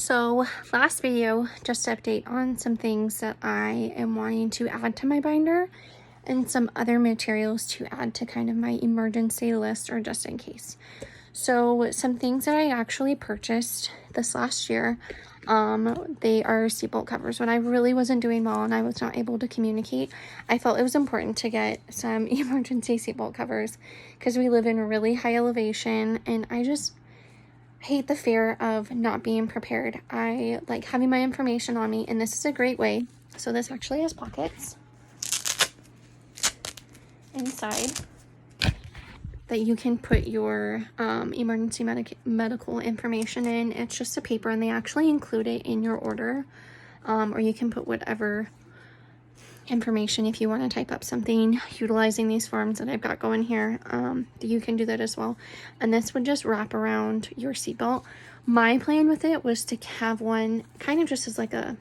So last video, just to update on some things that I am wanting to add to my binder and some other materials to add to kind of my emergency list or just in case. So some things that I actually purchased this last year, they are seatbelt covers. When I really wasn't doing well and I was not able to communicate, I felt it was important to get some emergency seatbelt covers because we live in a really high elevation and I just hate the fear of not being prepared. I like having my information on me, and this is a great way. So this actually has pockets inside that you can put your emergency medical information in. It's just a paper, and they actually include it in your order, or you can put whatever information if you want to type up something utilizing these forms that I've got going here. You can do that as well, and this would just wrap around your seatbelt. My plan with it was to have one kind of just as like a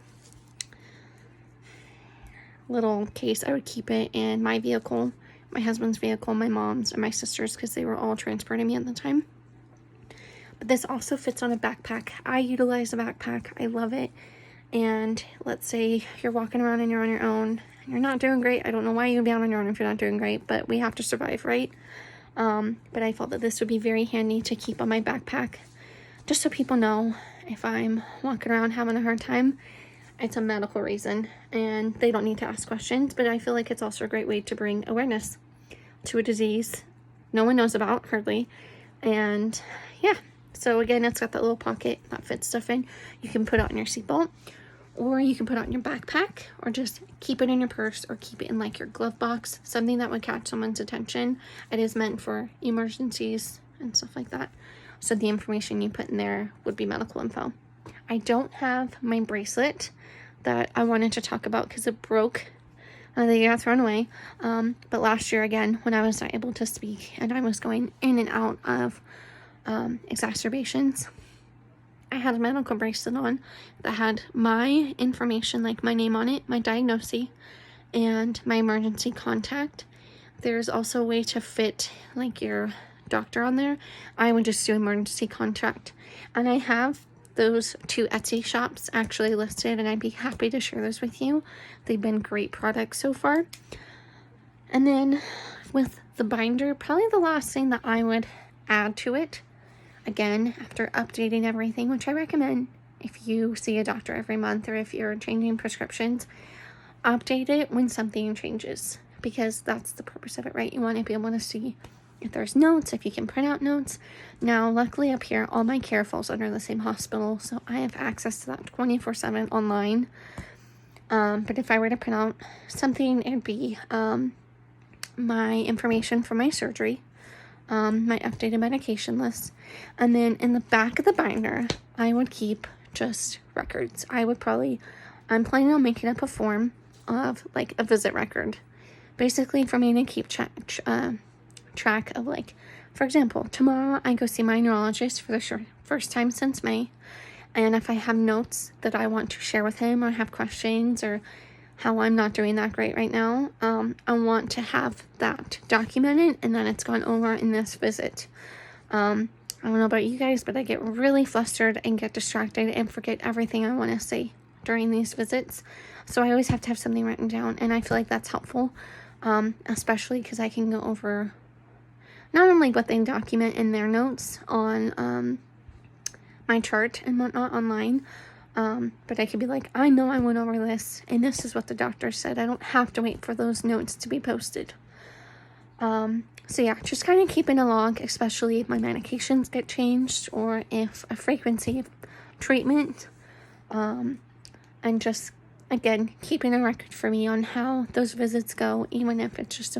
little case. I would keep it in my vehicle, my husband's vehicle, my mom's, and my sister's, because they were all transporting me at the time. But this also fits on a backpack. I utilize a backpack. I love it. And let's say you're walking around and you're on your own and you're not doing great. I don't know why you'd be on your own if you're not doing great, but we have to survive, right? But I felt that this would be very handy to keep on my backpack, just so people know if I'm walking around having a hard time, it's a medical reason and they don't need to ask questions. But I feel like it's also a great way to bring awareness to a disease no one knows about, hardly. And yeah, so again, it's got that little pocket that fits stuff in. You can put it on your seatbelt, or you can put it on your backpack, or just keep it in your purse, or keep it in like your glove box, something that would catch someone's attention. It is meant for emergencies and stuff like that. So the information you put in there would be medical info. I don't have my bracelet that I wanted to talk about because it broke. They got thrown away. But last year, again, when I was not able to speak and I was going in and out of exacerbations, I had a medical bracelet on that had my information, like my name on it, my diagnosis, and my emergency contact. There's also a way to fit like your doctor on there. I would just do emergency contact, and I have those 2 Etsy shops actually listed, and I'd be happy to share those with you. They've been great products so far. And then with the binder, probably the last thing that I would add to it, again, after updating everything, which I recommend if you see a doctor every month or if you're changing prescriptions, update it when something changes, because that's the purpose of it, right? You want to be able to see if there's notes, if you can print out notes. Now, luckily up here, all my care falls under the same hospital, so I have access to that 24/7 online. But if I were to print out something, it'd be my information for my surgery, my updated medication list, and then in the back of the binder, I would keep just records. I'm planning on making up a form of like a visit record, basically for me to keep track of, like, for example, tomorrow I go see my neurologist for the first time since May, and if I have notes that I want to share with him or have questions or how I'm not doing that great right now, I want to have that documented and then it's gone over in this visit. I don't know about you guys, but I get really flustered and get distracted and forget everything I want to say during these visits. So I always have to have something written down, and I feel like that's helpful, especially because I can go over not only what they document in their notes on my chart and whatnot online, but I could be like, I know I went over this, and this is what the doctor said. I don't have to wait for those notes to be posted. So yeah, just kind of keeping a log, especially if my medications get changed or if a frequency of treatment, and just, again, keeping a record for me on how those visits go, even if it's just a